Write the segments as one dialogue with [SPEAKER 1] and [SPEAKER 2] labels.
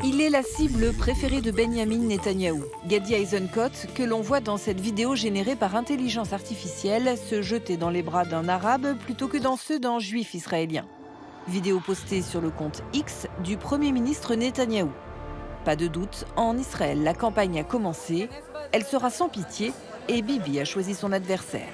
[SPEAKER 1] Il est la cible préférée de Benjamin Netanyahou, Gadi Eisenkot, que l'on voit dans cette vidéo générée par intelligence artificielle se jeter dans les bras d'un arabe plutôt que dans ceux d'un juif israélien. Vidéo postée sur le compte X du Premier ministre Netanyahou. Pas de doute, en Israël, la campagne a commencé, elle sera sans pitié et Bibi a choisi son adversaire.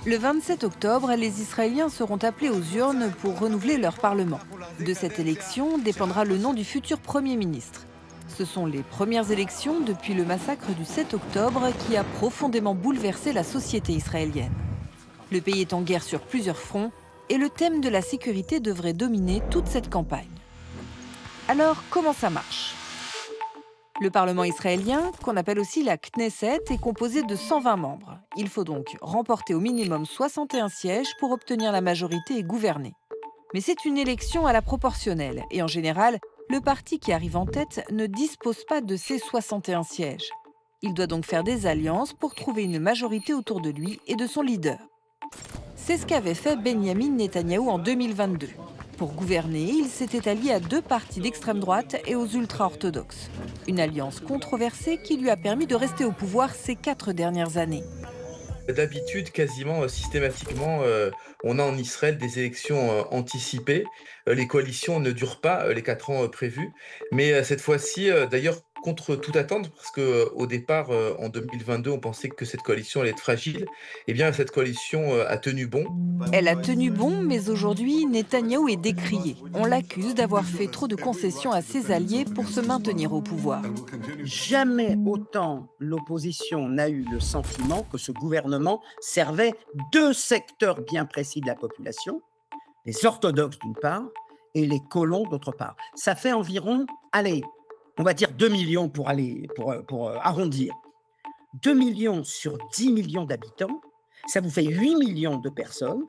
[SPEAKER 1] Le 27 octobre, les Israéliens seront appelés aux urnes pour renouveler leur Parlement. De cette élection dépendra le nom du futur Premier ministre. Ce sont les premières élections depuis le massacre du 7 octobre qui a profondément bouleversé la société israélienne. Le pays est en guerre sur plusieurs fronts et le thème de la sécurité devrait dominer toute cette campagne. Alors, comment ça marche ? Le Parlement israélien, qu'on appelle aussi la Knesset, est composé de 120 membres. Il faut donc remporter au minimum 61 sièges pour obtenir la majorité et gouverner. Mais c'est une élection à la proportionnelle et en général, le parti qui arrive en tête ne dispose pas de ces 61 sièges. Il doit donc faire des alliances pour trouver une majorité autour de lui et de son leader. C'est ce qu'avait fait Benjamin Netanyahou en 2022. Pour gouverner, il s'était allié à deux partis d'extrême droite et aux ultra-orthodoxes. Une alliance controversée qui lui a permis de rester au pouvoir ces 4 dernières années.
[SPEAKER 2] D'habitude, quasiment systématiquement, on a en Israël des élections anticipées. Les coalitions ne durent pas les 4 ans prévus. Mais cette fois-ci, d'ailleurs, contre toute attente, parce qu'au départ, en 2022, on pensait que cette coalition allait être fragile. Eh bien, cette coalition a tenu bon.
[SPEAKER 1] Elle a tenu bon, mais aujourd'hui, Netanyahou est décrié. On l'accuse d'avoir fait trop de concessions à ses alliés pour se maintenir au pouvoir.
[SPEAKER 3] Jamais autant l'opposition n'a eu le sentiment que ce gouvernement servait deux secteurs bien précis de la population, les orthodoxes d'une part et les colons d'autre part. Ça fait environ, allez, on va dire 2 millions pour arrondir. 2 millions sur 10 millions d'habitants, ça vous fait 8 millions de personnes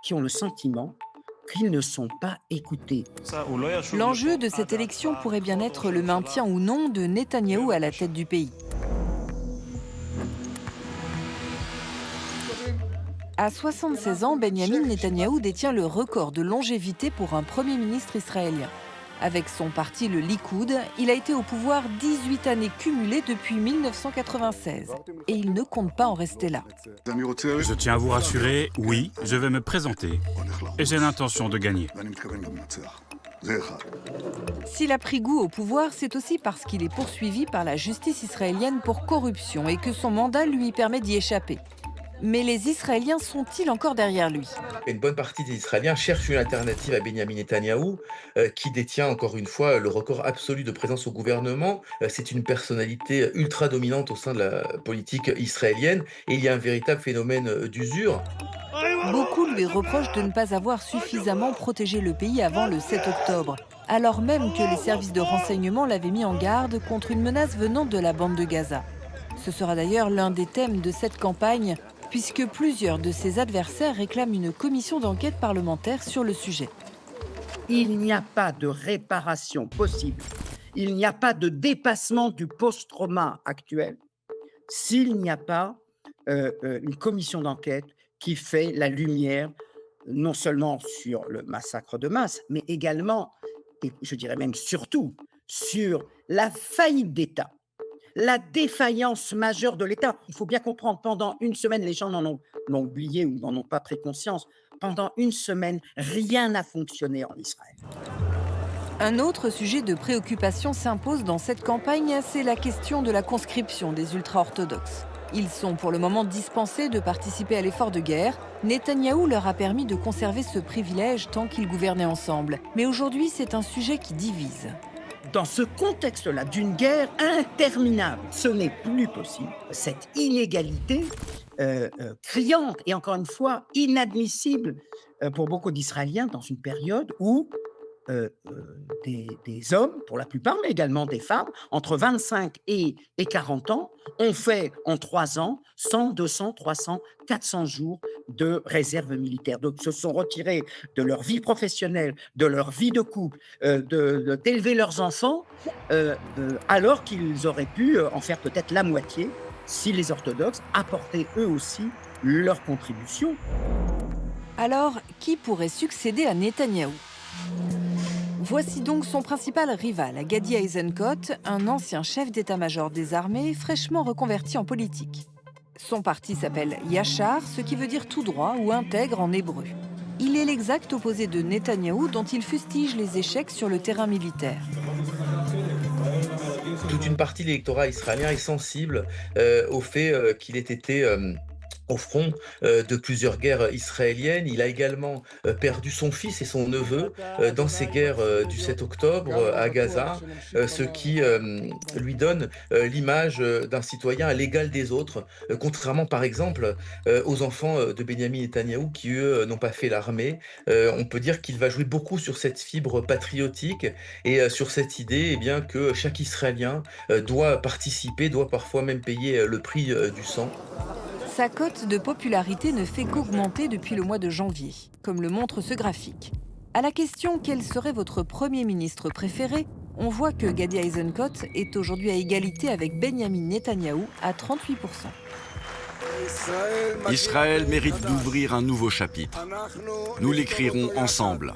[SPEAKER 3] qui ont le sentiment qu'ils ne sont pas écoutés.
[SPEAKER 1] L'enjeu de cette élection pourrait bien être le maintien ou non de Netanyahou à la tête du pays. À 76 ans, Benjamin Netanyahou détient le record de longévité pour un Premier ministre israélien. Avec son parti, le Likoud, il a été au pouvoir 18 années cumulées depuis 1996. Et il ne compte pas en rester là.
[SPEAKER 4] Je tiens à vous rassurer, oui, je vais me présenter. Et j'ai l'intention de gagner.
[SPEAKER 1] S'il a pris goût au pouvoir, c'est aussi parce qu'il est poursuivi par la justice israélienne pour corruption et que son mandat lui permet d'y échapper. Mais les Israéliens sont-ils encore derrière lui ?
[SPEAKER 2] Une bonne partie des Israéliens cherchent une alternative à Benyamin Netanyahou, qui détient encore une fois le record absolu de présence au gouvernement. C'est une personnalité ultra dominante au sein de la politique israélienne et il y a un véritable phénomène d'usure.
[SPEAKER 1] Beaucoup lui reprochent de ne pas avoir suffisamment protégé le pays avant le 7 octobre, alors même que les services de renseignement l'avaient mis en garde contre une menace venant de la bande de Gaza. Ce sera d'ailleurs l'un des thèmes de cette campagne, puisque plusieurs de ses adversaires réclament une commission d'enquête parlementaire sur le sujet.
[SPEAKER 3] Il n'y a pas de réparation possible, il n'y a pas de dépassement du post-trauma actuel s'il n'y a pas une commission d'enquête qui fait la lumière non seulement sur le massacre de masse, mais également, et je dirais même surtout, sur la faillite d'État. La défaillance majeure de l'État. Il faut bien comprendre, pendant une semaine, les gens l'ont oublié ou n'en ont pas pris conscience. Pendant une semaine, rien n'a fonctionné en Israël.
[SPEAKER 1] Un autre sujet de préoccupation s'impose dans cette campagne, c'est la question de la conscription des ultra-orthodoxes. Ils sont pour le moment dispensés de participer à l'effort de guerre. Netanyahou leur a permis de conserver ce privilège tant qu'ils gouvernaient ensemble. Mais aujourd'hui, c'est un sujet qui divise.
[SPEAKER 3] Dans ce contexte-là, d'une guerre interminable, ce n'est plus possible. Cette inégalité criante et encore une fois inadmissible pour beaucoup d'Israéliens dans une période où des hommes, pour la plupart, mais également des femmes, entre 25 et 40 ans, ont fait en 3 ans 100, 200, 300, 400 jours de réserve militaire. Donc, se sont retirés de leur vie professionnelle, de leur vie de couple, d'élever leurs enfants, alors qu'ils auraient pu en faire peut-être la moitié si les orthodoxes apportaient eux aussi leur contribution.
[SPEAKER 1] Alors, qui pourrait succéder à Netanyahou? Voici donc son principal rival, Gadi Eisenkot, un ancien chef d'état-major des armées fraîchement reconverti en politique. Son parti s'appelle Yachar, ce qui veut dire tout droit ou intègre en hébreu. Il est l'exact opposé de Netanyahou, dont il fustige les échecs sur le terrain militaire.
[SPEAKER 2] Toute une partie de l'électorat israélien est sensible au fait qu'il ait été au front de plusieurs guerres israéliennes. Il a également perdu son fils et son neveu dans ces guerres du 7 octobre à Gaza, ce qui lui donne l'image d'un citoyen à l'égal des autres, contrairement par exemple aux enfants de Benyamin Netanyahou qui, eux, n'ont pas fait l'armée. On peut dire qu'il va jouer beaucoup sur cette fibre patriotique et sur cette idée bien, que chaque Israélien doit participer, doit parfois même payer le prix du sang.
[SPEAKER 1] Sa cote de popularité ne fait qu'augmenter depuis le mois de janvier, comme le montre ce graphique. À la question « Quel serait votre Premier ministre préféré ?», on voit que Gadi Eisenkot est aujourd'hui à égalité avec Benyamin Netanyahou à 38%.
[SPEAKER 5] Israël mérite d'ouvrir un nouveau chapitre. Nous l'écrirons ensemble.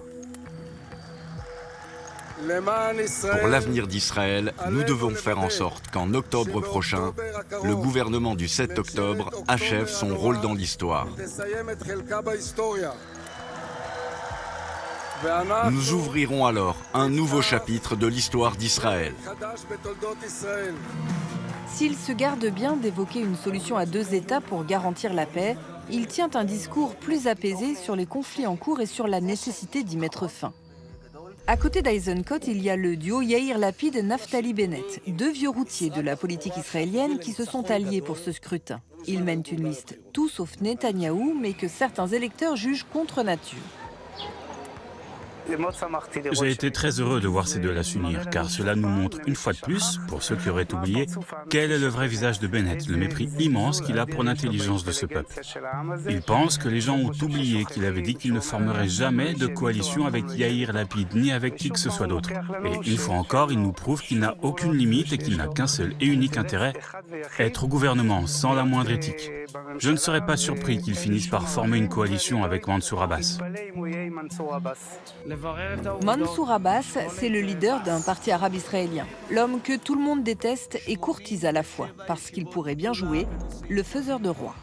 [SPEAKER 5] Pour l'avenir d'Israël, nous devons faire en sorte qu'en octobre prochain, le gouvernement du 7 octobre achève son rôle dans l'histoire. Nous ouvrirons alors un nouveau chapitre de l'histoire d'Israël.
[SPEAKER 1] S'il se garde bien d'évoquer une solution à 2 États pour garantir la paix, il tient un discours plus apaisé sur les conflits en cours et sur la nécessité d'y mettre fin. À côté d'Eisenkot, il y a le duo Yair Lapid et Naftali Bennett, 2 vieux routiers de la politique israélienne qui se sont alliés pour ce scrutin. Ils mènent une liste tout sauf Netanyahou, mais que certains électeurs jugent contre nature.
[SPEAKER 4] J'ai été très heureux de voir ces deux-là s'unir, car cela nous montre une fois de plus, pour ceux qui auraient oublié, quel est le vrai visage de Bennett, le mépris immense qu'il a pour l'intelligence de ce peuple. Il pense que les gens ont oublié qu'il avait dit qu'il ne formerait jamais de coalition avec Yair Lapid, ni avec qui que ce soit d'autre. Et une fois encore, il nous prouve qu'il n'a aucune limite et qu'il n'a qu'un seul et unique intérêt, être au gouvernement, sans la moindre éthique. Je ne serais pas surpris qu'il finisse par former une coalition avec Mansour Abbas.
[SPEAKER 1] Mansour Abbas, c'est le leader d'un parti arabe israélien. L'homme que tout le monde déteste et courtise à la fois, parce qu'il pourrait bien jouer le faiseur de roi.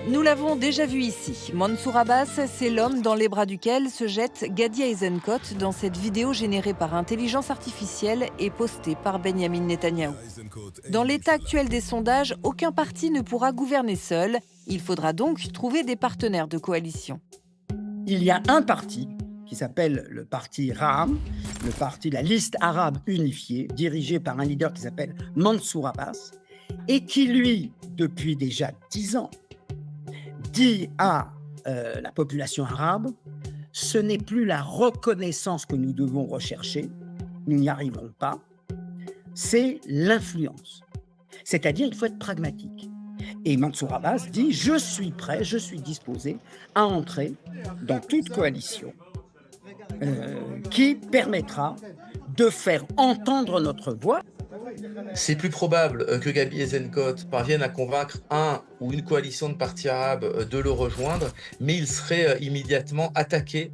[SPEAKER 1] Nous l'avons déjà vu ici. Mansour Abbas, c'est l'homme dans les bras duquel se jette Gadi Eisenkot dans cette vidéo générée par intelligence artificielle et postée par Benyamin Netanyahou. Dans l'état actuel des sondages, aucun parti ne pourra gouverner seul. Il faudra donc trouver des partenaires de coalition.
[SPEAKER 3] Il y a un parti qui s'appelle le parti Ra'am, le parti de la liste arabe unifiée, dirigé par un leader qui s'appelle Mansour Abbas, et qui, lui, depuis déjà 10 ans, dit à la population arabe, ce n'est plus la reconnaissance que nous devons rechercher, nous n'y arriverons pas, c'est l'influence. C'est-à-dire, il faut être pragmatique. Et Mansour Abbas dit, je suis prêt, je suis disposé à entrer dans toute coalition qui permettra de faire entendre notre voix.
[SPEAKER 2] C'est plus probable que Gadi Eisenkot parvienne à convaincre un ou une coalition de partis arabes de le rejoindre, mais il serait immédiatement attaqué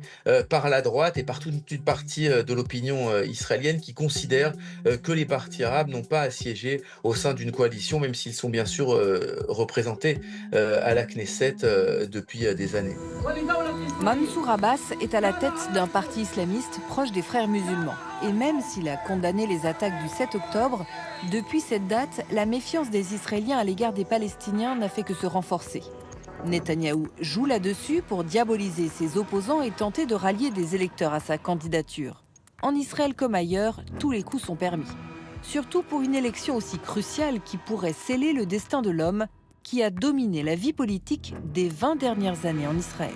[SPEAKER 2] par la droite et par toute une partie de l'opinion israélienne qui considère que les partis arabes n'ont pas à siéger au sein d'une coalition, même s'ils sont bien sûr représentés à la Knesset depuis des années.
[SPEAKER 1] Mansour Abbas est à la tête d'un parti islamiste proche des frères musulmans. Et même s'il a condamné les attaques du 7 octobre, depuis cette date, la méfiance des Israéliens à l'égard des Palestiniens n'a fait que se renforcer. Netanyahou joue là-dessus pour diaboliser ses opposants et tenter de rallier des électeurs à sa candidature. En Israël comme ailleurs, tous les coups sont permis. Surtout pour une élection aussi cruciale qui pourrait sceller le destin de l'homme qui a dominé la vie politique des 20 dernières années en Israël.